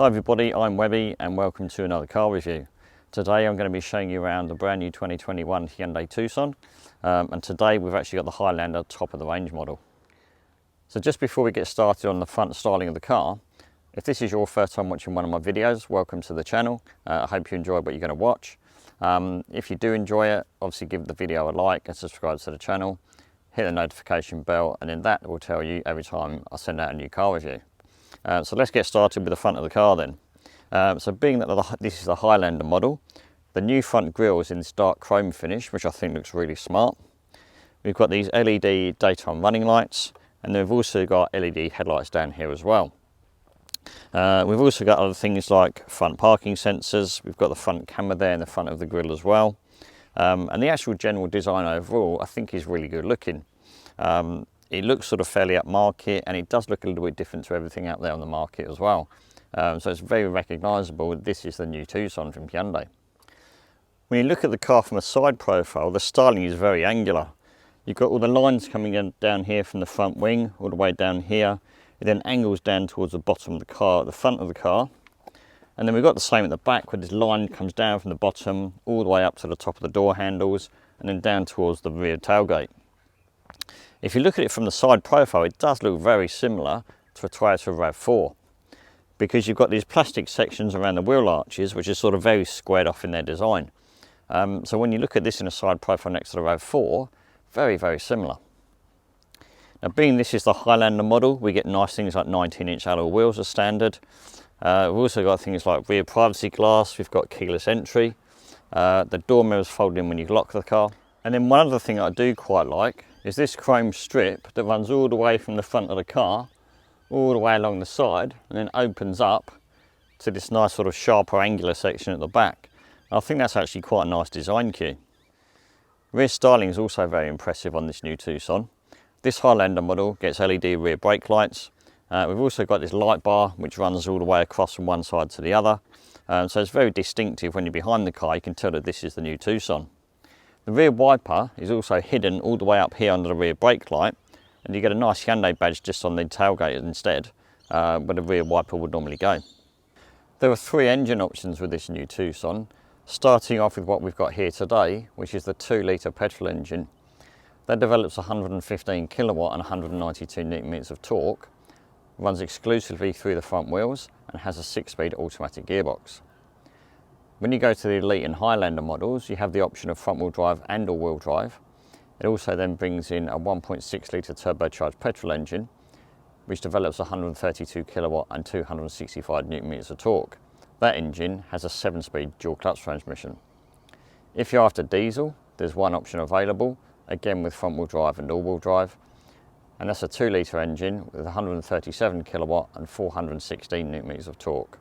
Hi everybody, I'm Webby and welcome to another car review. Today I'm going to be showing you around the brand new 2021 Hyundai Tucson, and today we've actually got the Highlander top of the range model. So just before we get started on the front styling of the car, if this is your first time watching one of my videos, welcome to the channel. I hope you enjoy what you're going to watch. If you do enjoy it, obviously give the video a like and subscribe to the channel, hit the notification bell, and then that will tell you every time I send out a new car review. So let's get started with the front of the car then. So being that this is the Highlander model, the new front grille is in this dark chrome finish, which I think looks really smart. We've got these LED daytime running lights, and then we've also got LED headlights down here as well. We've also got other things like front parking sensors. We've got the front camera there in the front of the grille as well. And the actual general design overall I think is really good looking. It looks sort of fairly upmarket, and it does look a little bit different to everything out there on the market as well. So it's very recognisable. This is the new Tucson from Hyundai. When you look at the car from a side profile, the styling is very angular. You've got all the lines coming in down here from the front wing, all the way down here. It then angles down towards the bottom of the car, at the front of the car. And then we've got the same at the back, where this line comes down from the bottom all the way up to the top of the door handles, and then down towards the rear tailgate. If you look at it from the side profile, it does look very similar to a Toyota RAV4, because you've got these plastic sections around the wheel arches, which is sort of very squared off in their design. So when you look at this in a side profile next to the RAV4, very, very similar. Now, being this is the Highlander model, we get nice things like 19-inch alloy wheels as standard. We've also got things like rear privacy glass, we've got keyless entry, the door mirrors fold in when you lock the car. And then one other thing I do quite like is this chrome strip that runs all the way from the front of the car, all the way along the side, and then opens up to this nice sort of sharper angular section at the back. And I think that's actually quite a nice design cue. Rear styling is also very impressive on this new Tucson. This Highlander model gets LED rear brake lights. We've also got this light bar which runs all the way across from one side to the other. So it's very distinctive. When you're behind the car, you can tell that this is the new Tucson. The rear wiper is also hidden all the way up here under the rear brake light, and you get a nice Hyundai badge just on the tailgate instead, where the rear wiper would normally go. There are three engine options with this new Tucson, starting off with what we've got here today, which is the 2-litre petrol engine. That develops 115 kilowatt and 192 newton meters of torque, runs exclusively through the front wheels, and has a 6-speed automatic gearbox. When you go to the Elite and Highlander models, you have the option of front-wheel drive and all-wheel drive. It also then brings in a 1.6 litre turbocharged petrol engine, which develops 132 kilowatt and 265 newton meters of torque. That engine has a 7-speed dual clutch transmission. If you're after diesel, there's one option available, again with front-wheel drive and all-wheel drive, and that's a 2-litre engine with 137 kilowatt and 416 newton meters of torque.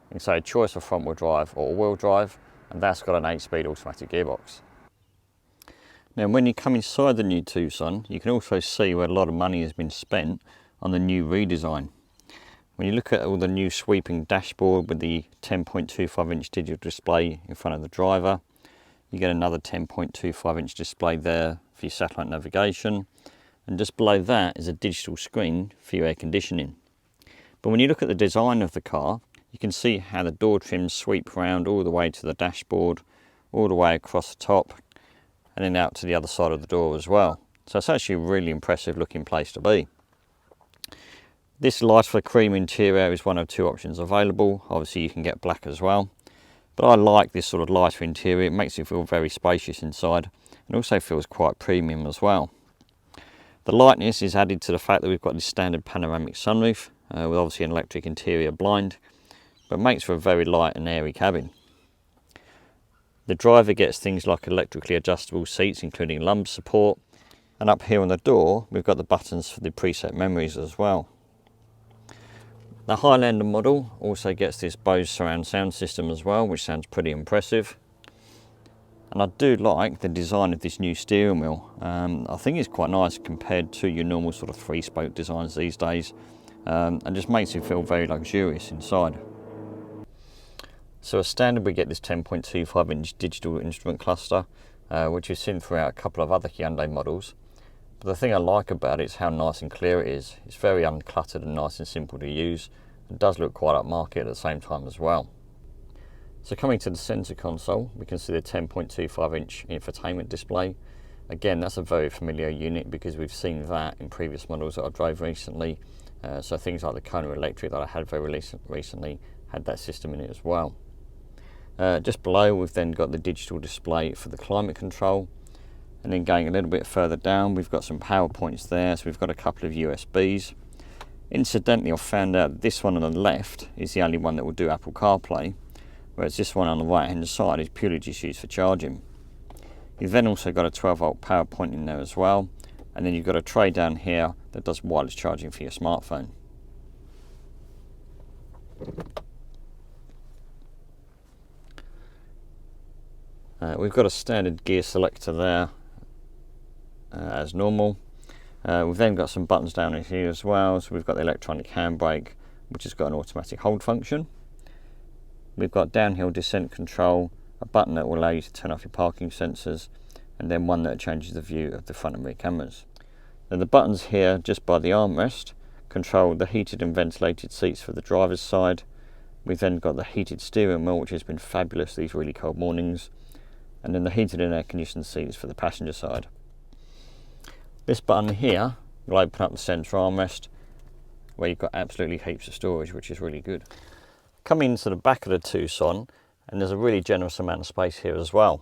You can say a choice of front-wheel drive or all-wheel drive, and that's got an 8-speed automatic gearbox. Now, when you come inside the new Tucson, you can also see where a lot of money has been spent on the new redesign. When you look at all the new sweeping dashboard with the 10.25-inch digital display in front of the driver, you get another 10.25-inch display there for your satellite navigation, and just below that is a digital screen for your air conditioning. But when you look at the design of the car, you can see how the door trims sweep round all the way to the dashboard, all the way across the top, and then out to the other side of the door as well. So it's actually a really impressive looking place to be. This lighter cream interior is one of two options available. Obviously you can get black as well, but I like this sort of lighter interior. It makes it feel very spacious inside, and also feels quite premium as well. The lightness is added to the fact that we've got this standard panoramic sunroof with obviously an electric interior blind, but makes for a very light and airy cabin. The driver gets things like electrically adjustable seats, including lumbar support, and up here on the door we've got the buttons for the preset memories as well. The Highlander model also gets this Bose surround sound system as well, which sounds pretty impressive. And I do like the design of this new steering wheel. I think it's quite nice compared to your normal sort of 3-spoke designs these days, and just makes it feel very luxurious inside. So as standard, we get this 10.25-inch digital instrument cluster, which we've seen throughout a couple of other Hyundai models. But the thing I like about it is how nice and clear it is. It's very uncluttered and nice and simple to use, It does look quite upmarket at the same time as well. So coming to the centre console, we can see the 10.25-inch infotainment display. Again, that's a very familiar unit because we've seen that in previous models that I drove recently. So things like the Kona Electric that I had very recently had that system in it as well. Just below, we've then got the digital display for the climate control. And then going a little bit further down, we've got some power points there. So we've got a couple of USBs. Incidentally, I found out this one on the left is the only one that will do Apple CarPlay, whereas this one on the right hand side is purely just used for charging. You've then also got a 12-volt power point in there as well, and then you've got a tray down here that does wireless charging for your smartphone. We've got a standard gear selector there as normal. We've then got some buttons down in here as well. So we've got the electronic handbrake, which has got an automatic hold function. We've got downhill descent control, a button that will allow you to turn off your parking sensors, and then one that changes the view of the front and rear cameras. Now the buttons here, just by the armrest, control the heated and ventilated seats for the driver's side. We've then got the heated steering wheel, which has been fabulous these really cold mornings, and then the heated and air conditioned seats for the passenger side. This button here will open up the centre armrest, where you've got absolutely heaps of storage, which is really good. Coming into the back of the Tucson, and there's a really generous amount of space here as well.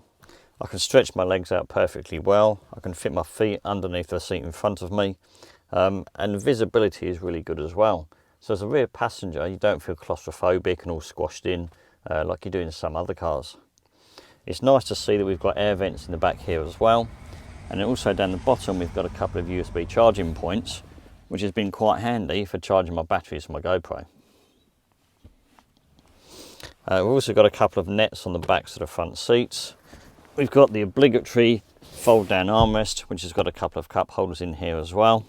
I can stretch my legs out perfectly well. I can fit my feet underneath the seat in front of me, and the visibility is really good as well. So as a rear passenger, you don't feel claustrophobic and all squashed in like you do in some other cars. It's nice to see that we've got air vents in the back here as well. And then also down the bottom, we've got a couple of USB charging points, which has been quite handy for charging my batteries for my GoPro. We've also got a couple of nets on the backs of the front seats. We've got the obligatory fold down armrest, which has got a couple of cup holders in here as well.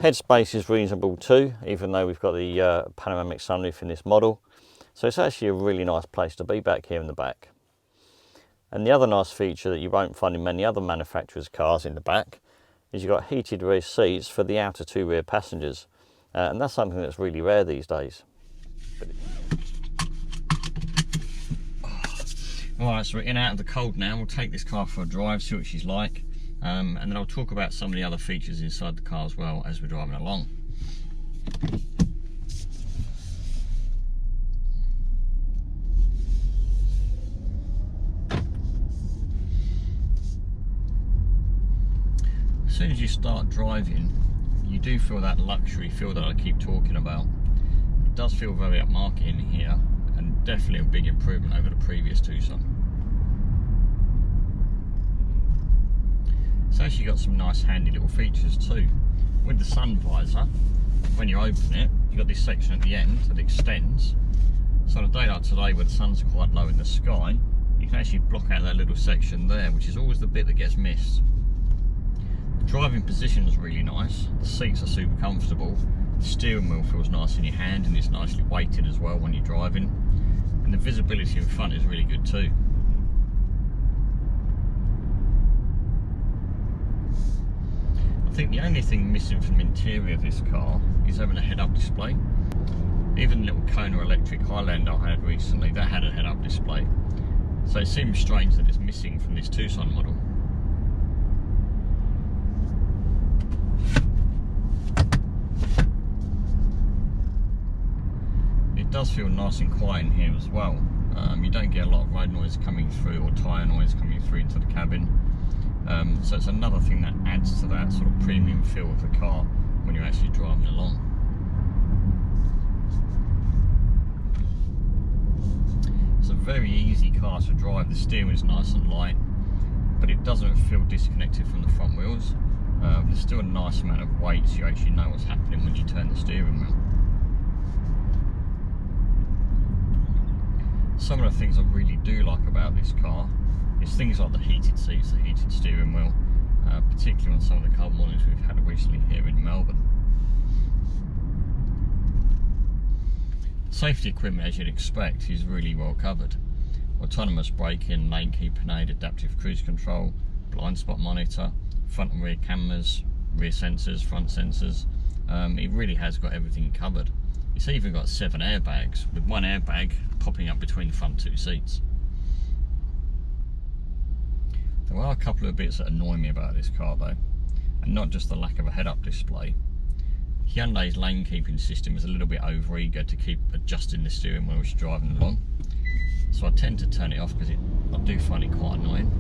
Headspace is reasonable too, even though we've got the panoramic sunroof in this model. So it's actually a really nice place to be back here in the back. And the other nice feature that you won't find in many other manufacturers' cars in the back is you've got heated rear seats for the outer two rear passengers. And that's something that's really rare these days. Alright, so we're in and out of the cold now. We'll take this car for a drive, see what she's like. And then I'll talk about some of the other features inside the car as well as we're driving along. As soon as you start driving, you do feel that luxury feel that I keep talking about. It does feel very upmarket in here, and definitely a big improvement over the previous Tucson. It's actually got some nice handy little features too. With the sun visor, when you open it, you've got this section at the end that extends. So on a day like today where the sun's quite low in the sky, you can actually block out that little section there, which is always the bit that gets missed. Driving position is really nice. The seats are super comfortable. The steering wheel feels nice in your hand and it's nicely weighted as well when you're driving. And the visibility in front is really good too. I think the only thing missing from the interior of this car is having a head-up display. Even the little Kona Electric Highlander I had recently, that had a head-up display. So it seems strange that it's missing from this Tucson model. It does feel nice and quiet in here as well. You don't get a lot of road noise coming through or tyre noise coming through into the cabin. So it's another thing that adds to that sort of premium feel of the car when you're actually driving along. It's a very easy car to drive. The steering is nice and light, but it doesn't feel disconnected from the front wheels. There's still a nice amount of weight, so you actually know what's happening when you turn the steering wheel. Some of the things I really do like about this car is things like the heated seats, the heated steering wheel, particularly on some of the cold mornings we've had recently here in Melbourne. Safety equipment, as you'd expect, is really well covered. Autonomous braking, lane keeping aid, adaptive cruise control, blind spot monitor, front and rear cameras, rear sensors, front sensors, It really has got everything covered. It's even got 7 airbags, with 1 airbag popping up between the front 2 seats. There are a couple of bits that annoy me about this car though, and not just the lack of a head-up display. Hyundai's lane keeping system is a little bit over-eager to keep adjusting the steering wheel as you're driving along, so I tend to turn it off because I do find it quite annoying.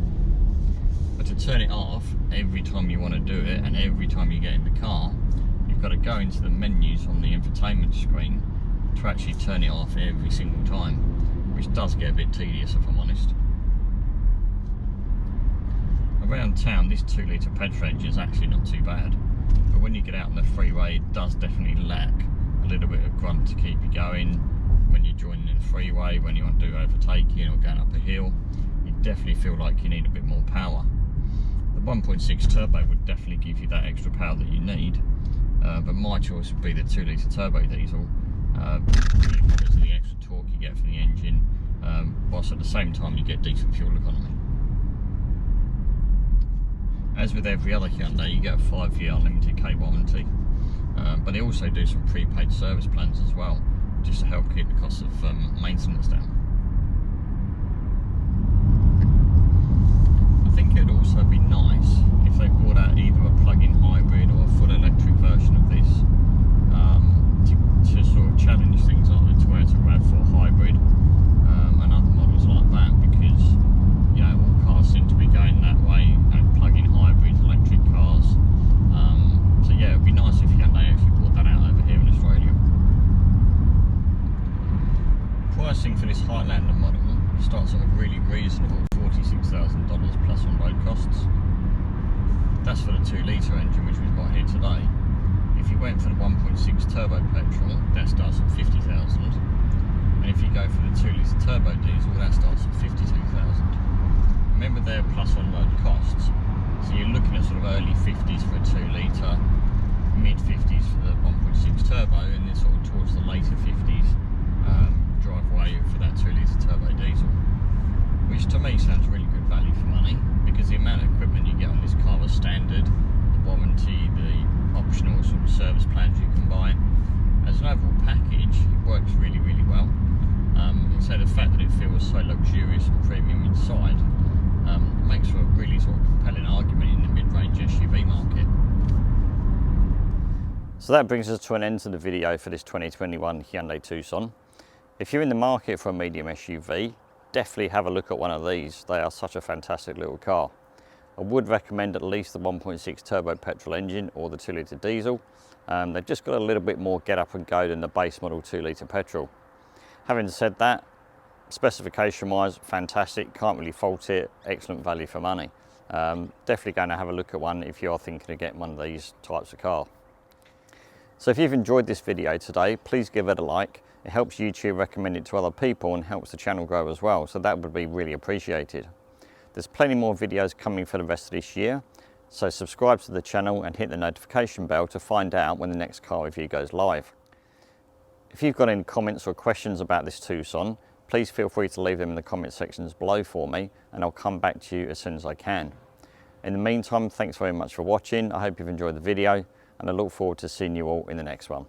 But to turn it off, every time you want to do it and every time you get in the car, you've got to go into the menus on the infotainment screen to actually turn it off every single time, which does get a bit tedious if I'm honest. Around town, this 2-litre petrol engine is actually not too bad, but when you get out on the freeway, it does definitely lack a little bit of grunt to keep you going. When you're joining in the freeway, when you want to do overtaking or going up a hill, you definitely feel like you need a bit more power. The 1.6 turbo would definitely give you that extra power that you need, but my choice would be the 2-litre turbo diesel, because of the extra torque you get from the engine, whilst at the same time you get decent fuel economy. As with every other Hyundai, you get a 5-year unlimited K warranty, but they also do some prepaid service plans as well, just to help keep the cost of maintenance down. I think it would also be nice if they brought out either a plug-in hybrid or a full electric version of this, to sort of challenge things like the Toyota RAV4 hybrid and other models like that, because you know, all cars seem to be going that way, plug-in hybrids, electric cars. So yeah, it would be nice if Hyundai actually brought that out over here in Australia. Pricing for this Highlander model starts at a really reasonable $46,000 plus on road costs. That's for the 2-litre engine, which we've got here today. If you went for the 1.6 turbo petrol, that starts at $50,000, and if you go for the 2-litre turbo diesel, that starts at $52,000. Remember, they're plus on road costs, so you're looking at sort of early 50s for a 2-litre, mid 50s for the 1.6 turbo, and then sort of towards the later 50s driveway for that 2-litre turbo diesel, which to me sounds really good value for money, because the amount of equipment you get on this car is standard, the warranty, the optional sort of service plans you can buy. As an overall package, it works really, really well. So the fact that it feels so luxurious and premium inside makes for a really sort of compelling argument in the mid-range SUV market. So that brings us to an end to the video for this 2021 Hyundai Tucson. If you're in the market for a medium SUV, definitely have a look at one of these. They are such a fantastic little car. I would recommend at least the 1.6 turbo petrol engine or the 2-litre diesel. They've just got a little bit more get up and go than the base model 2-litre petrol. Having said that, specification wise, fantastic, can't really fault it, excellent value for money. Definitely going to have a look at one if you are thinking of getting one of these types of car. So if you've enjoyed this video today, please give it a like. It helps YouTube recommend it to other people and helps the channel grow as well, so that would be really appreciated. There's plenty more videos coming for the rest of this year, so subscribe to the channel and hit the notification bell to find out when the next car review goes live. If you've got any comments or questions about this Tucson, please feel free to leave them in the comment sections below for me, and I'll come back to you as soon as I can. In the meantime, thanks very much for watching. I hope you've enjoyed the video, and I look forward to seeing you all in the next one.